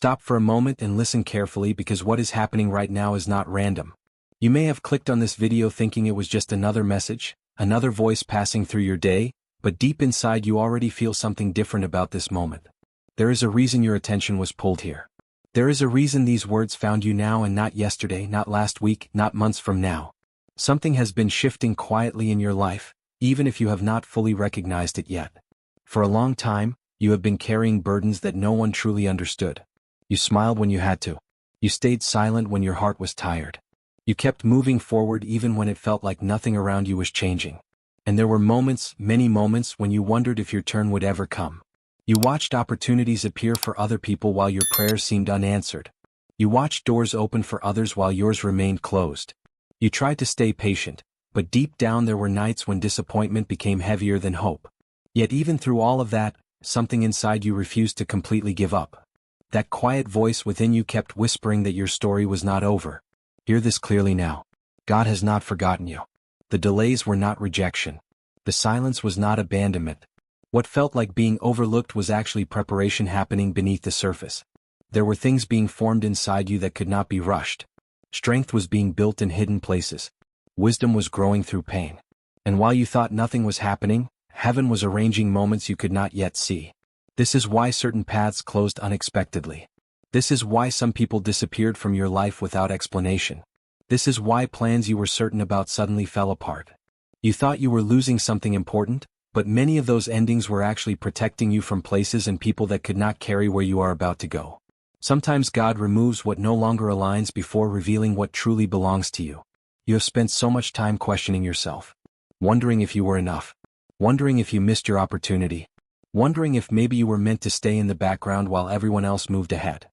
Stop for a moment and listen carefully, because what is happening right now is not random. You may have clicked on this video thinking it was just another message, another voice passing through your day, but deep inside you already feel something different about this moment. There is a reason your attention was pulled here. There is a reason these words found you now and not yesterday, not last week, not months from now. Something has been shifting quietly in your life, even if you have not fully recognized it yet. For a long time, you have been carrying burdens that no one truly understood. You smiled when you had to. You stayed silent when your heart was tired. You kept moving forward even when it felt like nothing around you was changing. And there were moments, many moments, when you wondered if your turn would ever come. You watched opportunities appear for other people while your prayers seemed unanswered. You watched doors open for others while yours remained closed. You tried to stay patient, but deep down there were nights when disappointment became heavier than hope. Yet even through all of that, something inside you refused to completely give up. That quiet voice within you kept whispering that your story was not over. Hear this clearly now. God has not forgotten you. The delays were not rejection. The silence was not abandonment. What felt like being overlooked was actually preparation happening beneath the surface. There were things being formed inside you that could not be rushed. Strength was being built in hidden places. Wisdom was growing through pain. And while you thought nothing was happening, heaven was arranging moments you could not yet see. This is why certain paths closed unexpectedly. This is why some people disappeared from your life without explanation. This is why plans you were certain about suddenly fell apart. You thought you were losing something important, but many of those endings were actually protecting you from places and people that could not carry where you are about to go. Sometimes God removes what no longer aligns before revealing what truly belongs to you. You have spent so much time questioning yourself, wondering if you were enough, wondering if you missed your opportunity, wondering if maybe you were meant to stay in the background while everyone else moved ahead.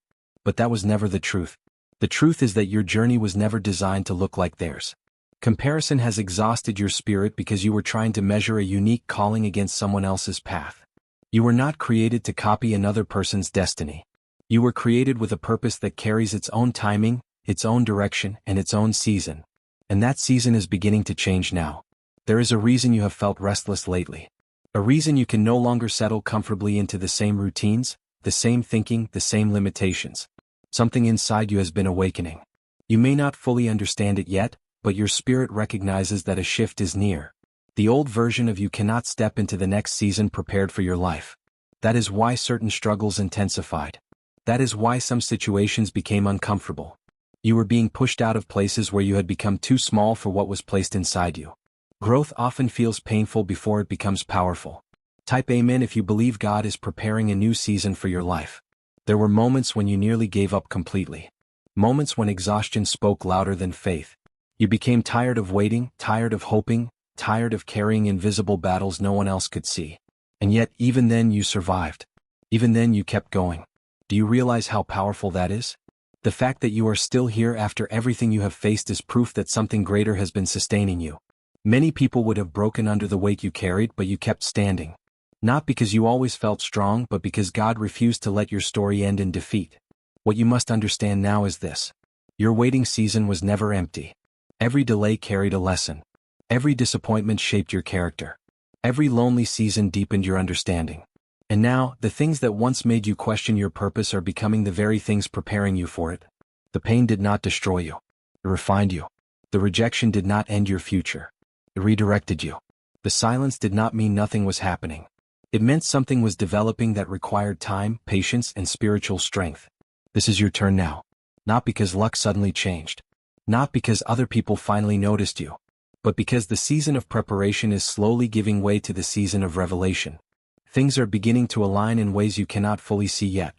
But that was never the truth. The truth is that your journey was never designed to look like theirs. Comparison has exhausted your spirit because you were trying to measure a unique calling against someone else's path. You were not created to copy another person's destiny. You were created with a purpose that carries its own timing, its own direction, and its own season. And that season is beginning to change now. There is a reason you have felt restless lately. A reason you can no longer settle comfortably into the same routines, the same thinking, the same limitations. Something inside you has been awakening. You may not fully understand it yet, but your spirit recognizes that a shift is near. The old version of you cannot step into the next season prepared for your life. That is why certain struggles intensified. That is why some situations became uncomfortable. You were being pushed out of places where you had become too small for what was placed inside you. Growth often feels painful before it becomes powerful. Type Amen if you believe God is preparing a new season for your life. There were moments when you nearly gave up completely. Moments when exhaustion spoke louder than faith. You became tired of waiting, tired of hoping, tired of carrying invisible battles no one else could see. And yet, even then you survived. Even then you kept going. Do you realize how powerful that is? The fact that you are still here after everything you have faced is proof that something greater has been sustaining you. Many people would have broken under the weight you carried, but you kept standing. Not because you always felt strong, but because God refused to let your story end in defeat. What you must understand now is this. Your waiting season was never empty. Every delay carried a lesson. Every disappointment shaped your character. Every lonely season deepened your understanding. And now, the things that once made you question your purpose are becoming the very things preparing you for it. The pain did not destroy you. It refined you. The rejection did not end your future. It redirected you. The silence did not mean nothing was happening. It meant something was developing that required time, patience, and spiritual strength. This is your turn now. Not because luck suddenly changed. Not because other people finally noticed you. But because the season of preparation is slowly giving way to the season of revelation. Things are beginning to align in ways you cannot fully see yet.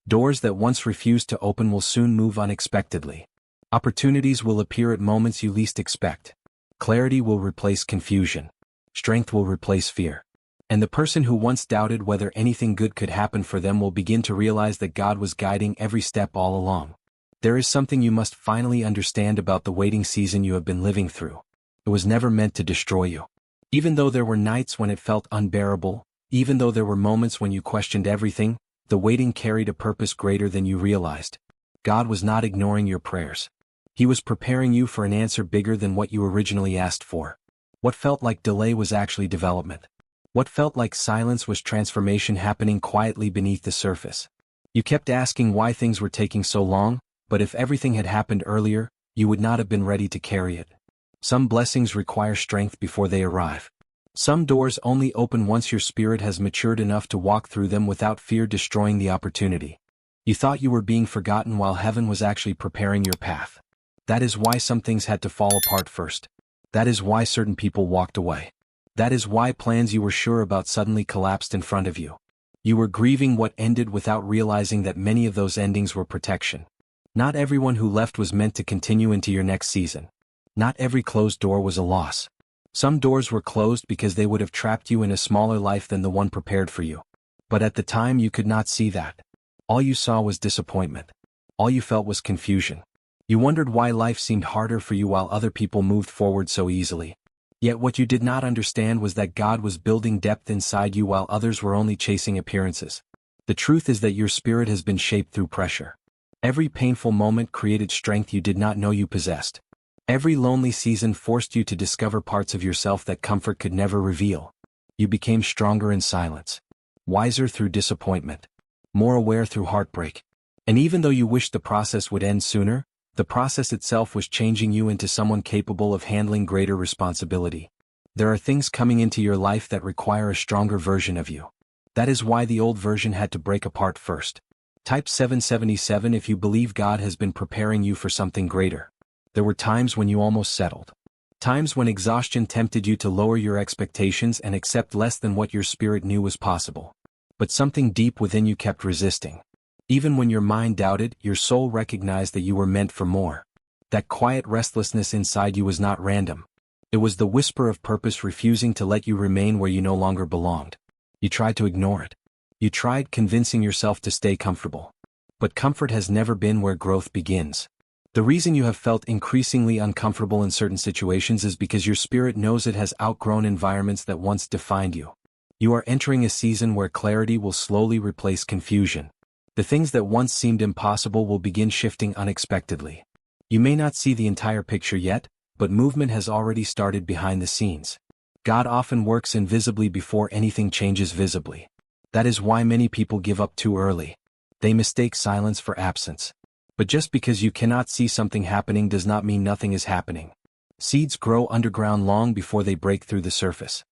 Doors that once refused to open will soon move unexpectedly. Opportunities will appear at moments you least expect. Clarity will replace confusion. Strength will replace fear. And the person who once doubted whether anything good could happen for them will begin to realize that God was guiding every step all along. There is something you must finally understand about the waiting season you have been living through. It was never meant to destroy you. Even though there were nights when it felt unbearable, even though there were moments when you questioned everything, the waiting carried a purpose greater than you realized. God was not ignoring your prayers. He was preparing you for an answer bigger than what you originally asked for. What felt like delay was actually development. What felt like silence was transformation happening quietly beneath the surface. You kept asking why things were taking so long, but if everything had happened earlier, you would not have been ready to carry it. Some blessings require strength before they arrive. Some doors only open once your spirit has matured enough to walk through them without fear destroying the opportunity. You thought you were being forgotten while heaven was actually preparing your path. That is why some things had to fall apart first. That is why certain people walked away. That is why plans you were sure about suddenly collapsed in front of you. You were grieving what ended without realizing that many of those endings were protection. Not everyone who left was meant to continue into your next season. Not every closed door was a loss. Some doors were closed because they would have trapped you in a smaller life than the one prepared for you. But at the time you could not see that. All you saw was disappointment. All you felt was confusion. You wondered why life seemed harder for you while other people moved forward so easily. Yet what you did not understand was that God was building depth inside you while others were only chasing appearances. The truth is that your spirit has been shaped through pressure. Every painful moment created strength you did not know you possessed. Every lonely season forced you to discover parts of yourself that comfort could never reveal. You became stronger in silence, wiser through disappointment, more aware through heartbreak. And even though you wished the process would end sooner, the process itself was changing you into someone capable of handling greater responsibility. There are things coming into your life that require a stronger version of you. That is why the old version had to break apart first. Type 777 if you believe God has been preparing you for something greater. There were times when you almost settled. Times when exhaustion tempted you to lower your expectations and accept less than what your spirit knew was possible. But something deep within you kept resisting. Even when your mind doubted, your soul recognized that you were meant for more. That quiet restlessness inside you was not random. It was the whisper of purpose refusing to let you remain where you no longer belonged. You tried to ignore it. You tried convincing yourself to stay comfortable. But comfort has never been where growth begins. The reason you have felt increasingly uncomfortable in certain situations is because your spirit knows it has outgrown environments that once defined you. You are entering a season where clarity will slowly replace confusion. The things that once seemed impossible will begin shifting unexpectedly. You may not see the entire picture yet, but movement has already started behind the scenes. God often works invisibly before anything changes visibly. That is why many people give up too early. They mistake silence for absence. But just because you cannot see something happening does not mean nothing is happening. Seeds grow underground long before they break through the surface.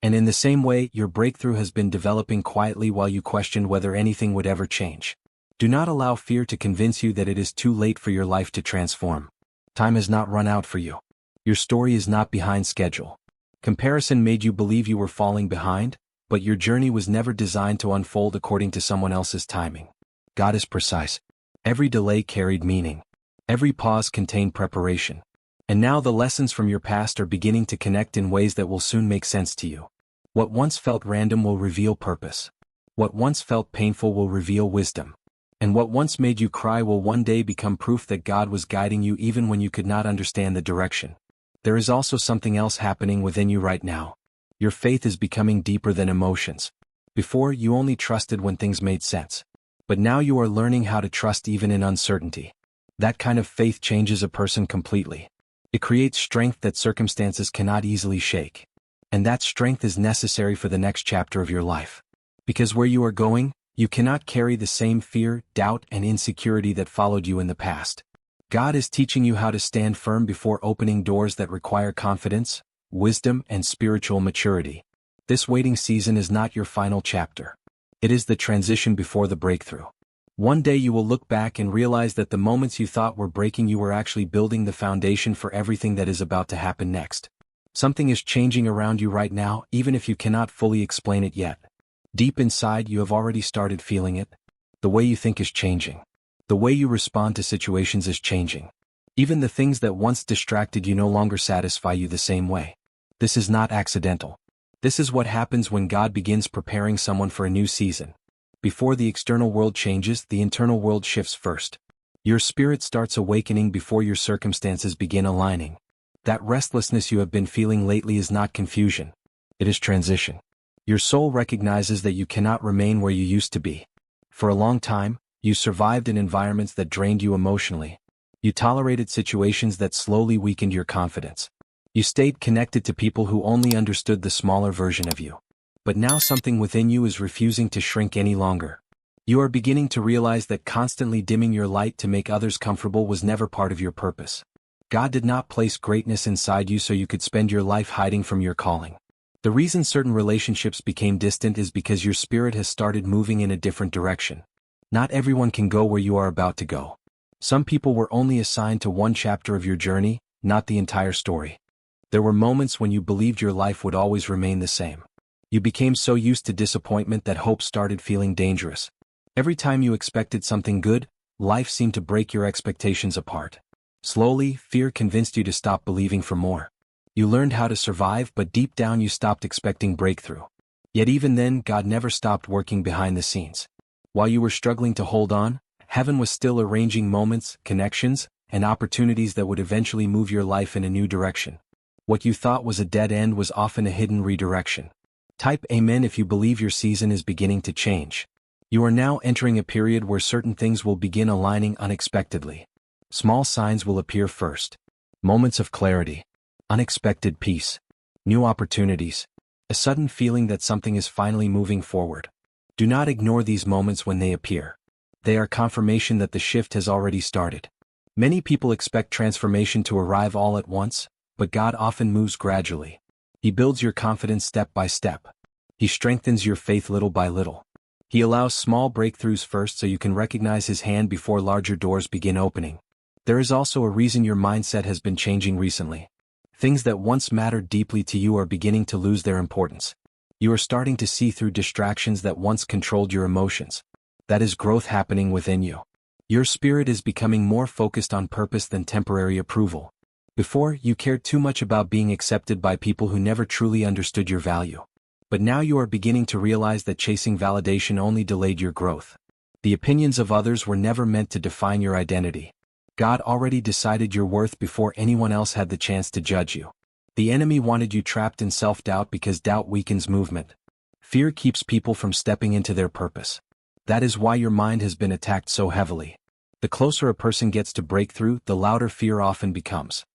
And in the same way, your breakthrough has been developing quietly while you questioned whether anything would ever change. Do not allow fear to convince you that it is too late for your life to transform. Time has not run out for you. Your story is not behind schedule. Comparison made you believe you were falling behind, but your journey was never designed to unfold according to someone else's timing. God is precise. Every delay carried meaning. Every pause contained preparation. And now the lessons from your past are beginning to connect in ways that will soon make sense to you. What once felt random will reveal purpose. What once felt painful will reveal wisdom. And what once made you cry will one day become proof that God was guiding you even when you could not understand the direction. There is also something else happening within you right now. Your faith is becoming deeper than emotions. Before, you only trusted when things made sense. But now you are learning how to trust even in uncertainty. That kind of faith changes a person completely. It creates strength that circumstances cannot easily shake. And that strength is necessary for the next chapter of your life. Because where you are going, you cannot carry the same fear, doubt, and insecurity that followed you in the past. God is teaching you how to stand firm before opening doors that require confidence, wisdom, and spiritual maturity. This waiting season is not your final chapter. It is the transition before the breakthrough. One day you will look back and realize that the moments you thought were breaking you were actually building the foundation for everything that is about to happen next. Something is changing around you right now, even if you cannot fully explain it yet. Deep inside, you have already started feeling it. The way you think is changing. The way you respond to situations is changing. Even the things that once distracted you no longer satisfy you the same way. This is not accidental. This is what happens when God begins preparing someone for a new season. Before the external world changes, the internal world shifts first. Your spirit starts awakening before your circumstances begin aligning. That restlessness you have been feeling lately is not confusion. It is transition. Your soul recognizes that you cannot remain where you used to be. For a long time, you survived in environments that drained you emotionally. You tolerated situations that slowly weakened your confidence. You stayed connected to people who only understood the smaller version of you. But now something within you is refusing to shrink any longer. You are beginning to realize that constantly dimming your light to make others comfortable was never part of your purpose. God did not place greatness inside you so you could spend your life hiding from your calling. The reason certain relationships became distant is because your spirit has started moving in a different direction. Not everyone can go where you are about to go. Some people were only assigned to one chapter of your journey, not the entire story. There were moments when you believed your life would always remain the same. You became so used to disappointment that hope started feeling dangerous. Every time you expected something good, life seemed to break your expectations apart. Slowly, fear convinced you to stop believing for more. You learned how to survive, but deep down you stopped expecting breakthrough. Yet even then, God never stopped working behind the scenes. While you were struggling to hold on, heaven was still arranging moments, connections, and opportunities that would eventually move your life in a new direction. What you thought was a dead end was often a hidden redirection. Type Amen if you believe your season is beginning to change. You are now entering a period where certain things will begin aligning unexpectedly. Small signs will appear first. Moments of clarity. Unexpected peace. New opportunities. A sudden feeling that something is finally moving forward. Do not ignore these moments when they appear. They are confirmation that the shift has already started. Many people expect transformation to arrive all at once, but God often moves gradually. He builds your confidence step by step. He strengthens your faith little by little. He allows small breakthroughs first so you can recognize His hand before larger doors begin opening. There is also a reason your mindset has been changing recently. Things that once mattered deeply to you are beginning to lose their importance. You are starting to see through distractions that once controlled your emotions. That is growth happening within you. Your spirit is becoming more focused on purpose than temporary approval. Before, you cared too much about being accepted by people who never truly understood your value. But now you are beginning to realize that chasing validation only delayed your growth. The opinions of others were never meant to define your identity. God already decided your worth before anyone else had the chance to judge you. The enemy wanted you trapped in self-doubt because doubt weakens movement. Fear keeps people from stepping into their purpose. That is why your mind has been attacked so heavily. The closer a person gets to breakthrough, the louder fear often becomes.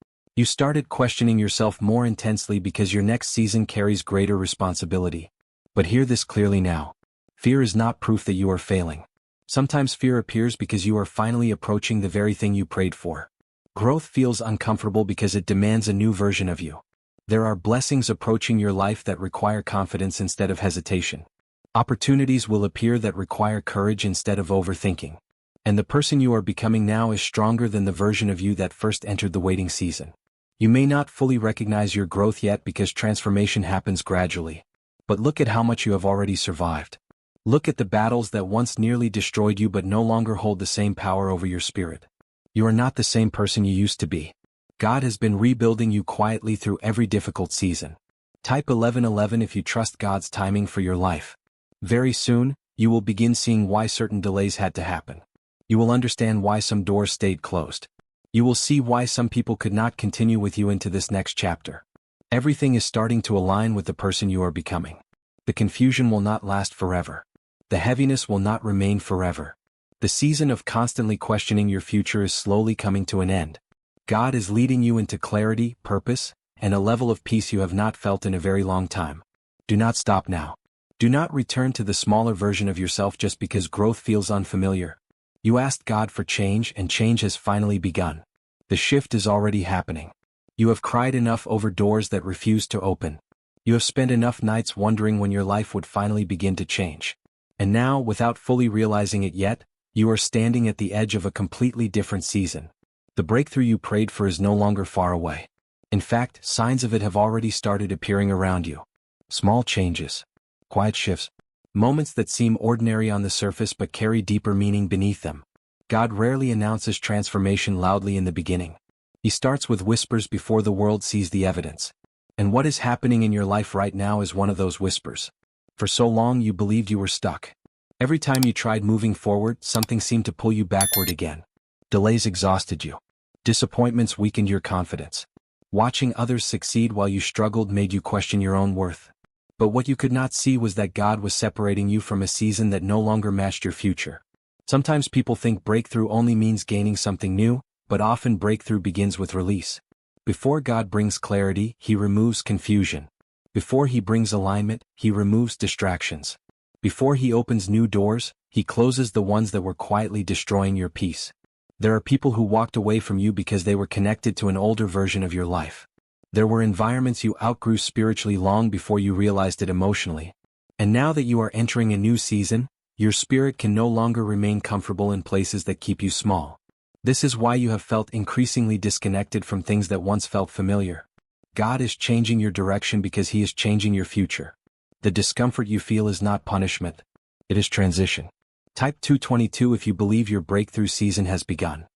You started questioning yourself more intensely because your next season carries greater responsibility. But hear this clearly now. Fear is not proof that you are failing. Sometimes fear appears because you are finally approaching the very thing you prayed for. Growth feels uncomfortable because it demands a new version of you. There are blessings approaching your life that require confidence instead of hesitation. Opportunities will appear that require courage instead of overthinking. And the person you are becoming now is stronger than the version of you that first entered the waiting season. You may not fully recognize your growth yet because transformation happens gradually. But look at how much you have already survived. Look at the battles that once nearly destroyed you but no longer hold the same power over your spirit. You are not the same person you used to be. God has been rebuilding you quietly through every difficult season. Type 1111 if you trust God's timing for your life. Very soon, you will begin seeing why certain delays had to happen. You will understand why some doors stayed closed. You will see why some people could not continue with you into this next chapter. Everything is starting to align with the person you are becoming. The confusion will not last forever. The heaviness will not remain forever. The season of constantly questioning your future is slowly coming to an end. God is leading you into clarity, purpose, and a level of peace you have not felt in a very long time. Do not stop now. Do not return to the smaller version of yourself just because growth feels unfamiliar. You asked God for change, and change has finally begun. The shift is already happening. You have cried enough over doors that refuse to open. You have spent enough nights wondering when your life would finally begin to change. And now, without fully realizing it yet, you are standing at the edge of a completely different season. The breakthrough you prayed for is no longer far away. In fact, signs of it have already started appearing around you. Small changes. Quiet shifts. Moments that seem ordinary on the surface but carry deeper meaning beneath them. God rarely announces transformation loudly in the beginning. He starts with whispers before the world sees the evidence. And what is happening in your life right now is one of those whispers. For so long you believed you were stuck. Every time you tried moving forward, something seemed to pull you backward again. Delays exhausted you. Disappointments weakened your confidence. Watching others succeed while you struggled made you question your own worth. But what you could not see was that God was separating you from a season that no longer matched your future. Sometimes people think breakthrough only means gaining something new, but often breakthrough begins with release. Before God brings clarity, He removes confusion. Before He brings alignment, He removes distractions. Before He opens new doors, He closes the ones that were quietly destroying your peace. There are people who walked away from you because they were connected to an older version of your life. There were environments you outgrew spiritually long before you realized it emotionally. And now that you are entering a new season, your spirit can no longer remain comfortable in places that keep you small. This is why you have felt increasingly disconnected from things that once felt familiar. God is changing your direction because He is changing your future. The discomfort you feel is not punishment. It is transition. Type 222 if you believe your breakthrough season has begun.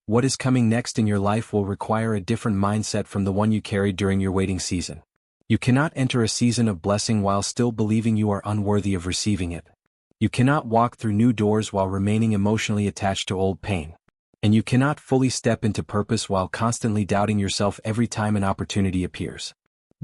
What is coming next in your life will require a different mindset from the one you carried during your waiting season. You cannot enter a season of blessing while still believing you are unworthy of receiving it. You cannot walk through new doors while remaining emotionally attached to old pain. And you cannot fully step into purpose while constantly doubting yourself every time an opportunity appears.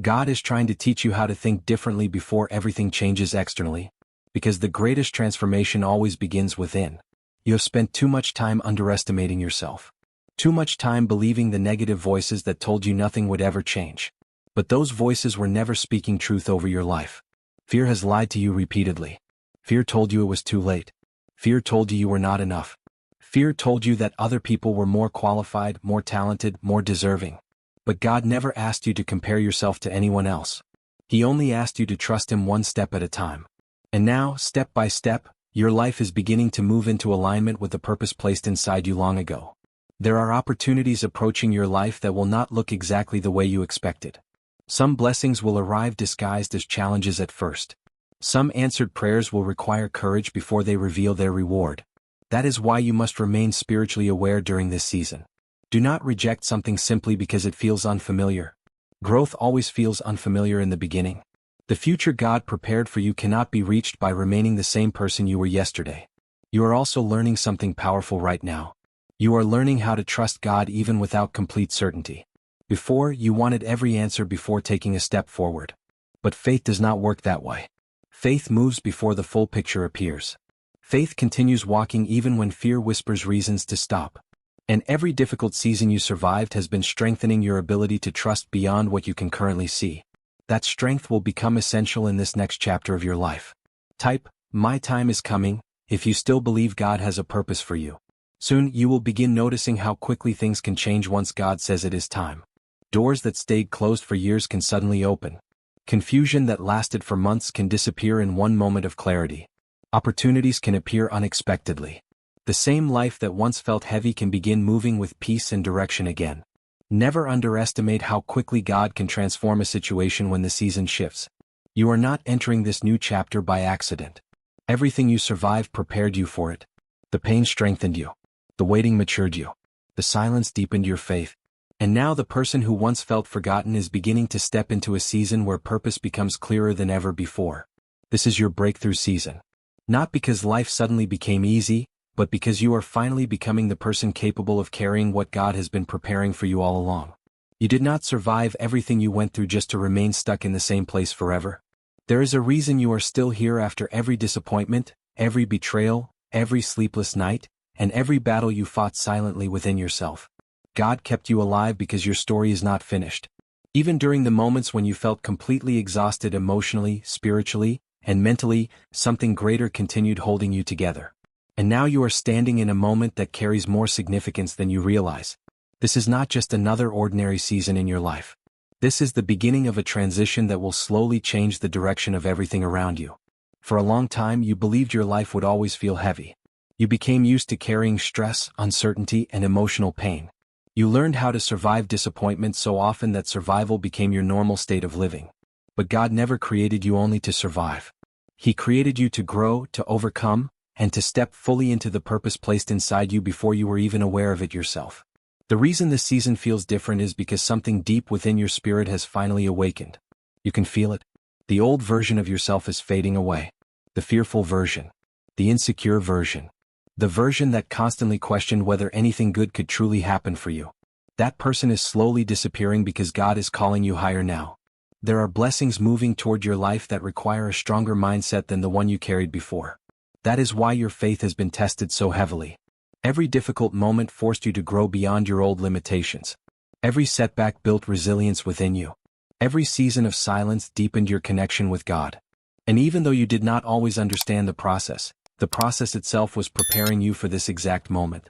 God is trying to teach you how to think differently before everything changes externally, because the greatest transformation always begins within. You have spent too much time underestimating yourself. Too much time believing the negative voices that told you nothing would ever change. But those voices were never speaking truth over your life. Fear has lied to you repeatedly. Fear told you it was too late. Fear told you you were not enough. Fear told you that other people were more qualified, more talented, more deserving. But God never asked you to compare yourself to anyone else. He only asked you to trust Him one step at a time. And now, step by step, your life is beginning to move into alignment with the purpose placed inside you long ago. There are opportunities approaching your life that will not look exactly the way you expected. Some blessings will arrive disguised as challenges at first. Some answered prayers will require courage before they reveal their reward. That is why you must remain spiritually aware during this season. Do not reject something simply because it feels unfamiliar. Growth always feels unfamiliar in the beginning. The future God prepared for you cannot be reached by remaining the same person you were yesterday. You are also learning something powerful right now. You are learning how to trust God even without complete certainty. Before, you wanted every answer before taking a step forward. But faith does not work that way. Faith moves before the full picture appears. Faith continues walking even when fear whispers reasons to stop. And every difficult season you survived has been strengthening your ability to trust beyond what you can currently see. That strength will become essential in this next chapter of your life. Type, "My time is coming," if you still believe God has a purpose for you. Soon you will begin noticing how quickly things can change once God says it is time. Doors that stayed closed for years can suddenly open. Confusion that lasted for months can disappear in one moment of clarity. Opportunities can appear unexpectedly. The same life that once felt heavy can begin moving with peace and direction again. Never underestimate how quickly God can transform a situation when the season shifts. You are not entering this new chapter by accident. Everything you survived prepared you for it. The pain strengthened you. The waiting matured you. The silence deepened your faith. And now the person who once felt forgotten is beginning to step into a season where purpose becomes clearer than ever before. This is your breakthrough season. Not because life suddenly became easy, but because you are finally becoming the person capable of carrying what God has been preparing for you all along. You did not survive everything you went through just to remain stuck in the same place forever. There is a reason you are still here after every disappointment, every betrayal, every sleepless night, and every battle you fought silently within yourself. God kept you alive because your story is not finished. Even during the moments when you felt completely exhausted emotionally, spiritually, and mentally, something greater continued holding you together. And now you are standing in a moment that carries more significance than you realize. This is not just another ordinary season in your life. This is the beginning of a transition that will slowly change the direction of everything around you. For a long time you believed your life would always feel heavy. You became used to carrying stress, uncertainty, and emotional pain. You learned how to survive disappointment so often that survival became your normal state of living. But God never created you only to survive. He created you to grow, to overcome, and to step fully into the purpose placed inside you before you were even aware of it yourself. The reason this season feels different is because something deep within your spirit has finally awakened. You can feel it. The old version of yourself is fading away. The fearful version. The insecure version. The version that constantly questioned whether anything good could truly happen for you. That person is slowly disappearing because God is calling you higher now. There are blessings moving toward your life that require a stronger mindset than the one you carried before. That is why your faith has been tested so heavily. Every difficult moment forced you to grow beyond your old limitations. Every setback built resilience within you. Every season of silence deepened your connection with God. And even though you did not always understand the process, The process itself was preparing you for this exact moment.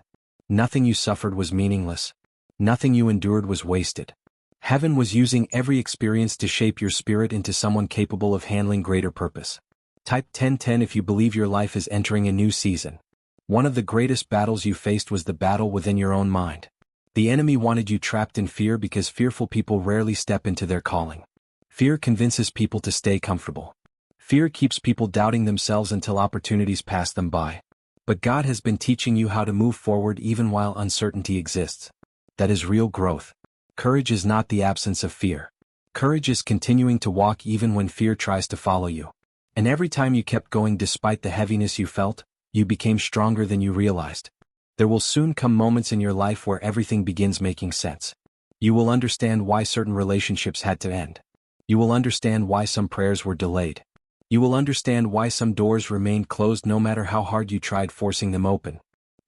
Nothing you suffered was meaningless. Nothing you endured was wasted. Heaven was using every experience to shape your spirit into someone capable of handling greater purpose. Type 1010 if you believe your life is entering a new season. One of the greatest battles you faced was the battle within your own mind. The enemy wanted you trapped in fear because fearful people rarely step into their calling. Fear convinces people to stay comfortable. Fear keeps people doubting themselves until opportunities pass them by. But God has been teaching you how to move forward even while uncertainty exists. That is real growth. Courage is not the absence of fear. Courage is continuing to walk even when fear tries to follow you. And every time you kept going despite the heaviness you felt, you became stronger than you realized. There will soon come moments in your life where everything begins making sense. You will understand why certain relationships had to end. You will understand why some prayers were delayed. You will understand why some doors remained closed no matter how hard you tried forcing them open.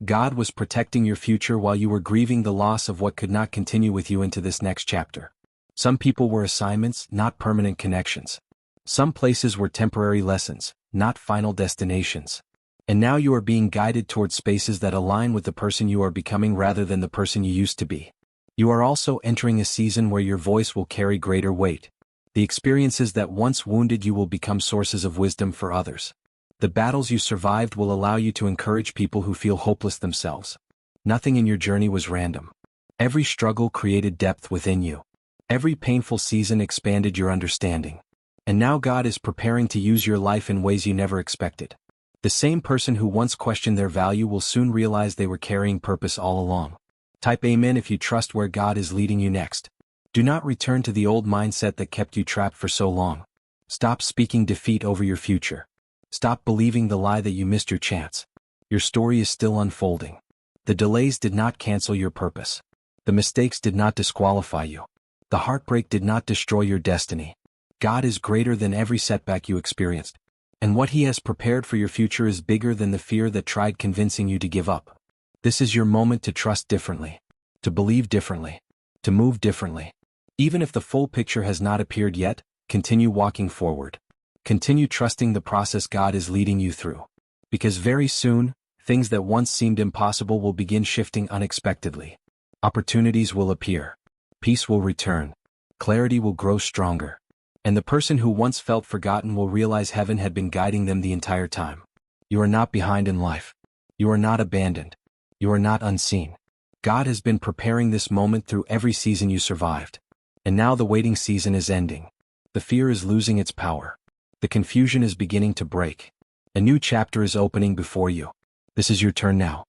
God was protecting your future while you were grieving the loss of what could not continue with you into this next chapter. Some people were assignments, not permanent connections. Some places were temporary lessons, not final destinations. And now you are being guided towards spaces that align with the person you are becoming rather than the person you used to be. You are also entering a season where your voice will carry greater weight. The experiences that once wounded you will become sources of wisdom for others. The battles you survived will allow you to encourage people who feel hopeless themselves. Nothing in your journey was random. Every struggle created depth within you. Every painful season expanded your understanding. And now God is preparing to use your life in ways you never expected. The same person who once questioned their value will soon realize they were carrying purpose all along. Type Amen if you trust where God is leading you next. Do not return to the old mindset that kept you trapped for so long. Stop speaking defeat over your future. Stop believing the lie that you missed your chance. Your story is still unfolding. The delays did not cancel your purpose. The mistakes did not disqualify you. The heartbreak did not destroy your destiny. God is greater than every setback you experienced. And what He has prepared for your future is bigger than the fear that tried convincing you to give up. This is your moment to trust differently, to believe differently, to move differently. Even if the full picture has not appeared yet, continue walking forward. Continue trusting the process God is leading you through. Because very soon, things that once seemed impossible will begin shifting unexpectedly. Opportunities will appear. Peace will return. Clarity will grow stronger. And the person who once felt forgotten will realize heaven had been guiding them the entire time. You are not behind in life. You are not abandoned. You are not unseen. God has been preparing this moment through every season you survived. And now the waiting season is ending. The fear is losing its power. The confusion is beginning to break. A new chapter is opening before you. This is your turn now.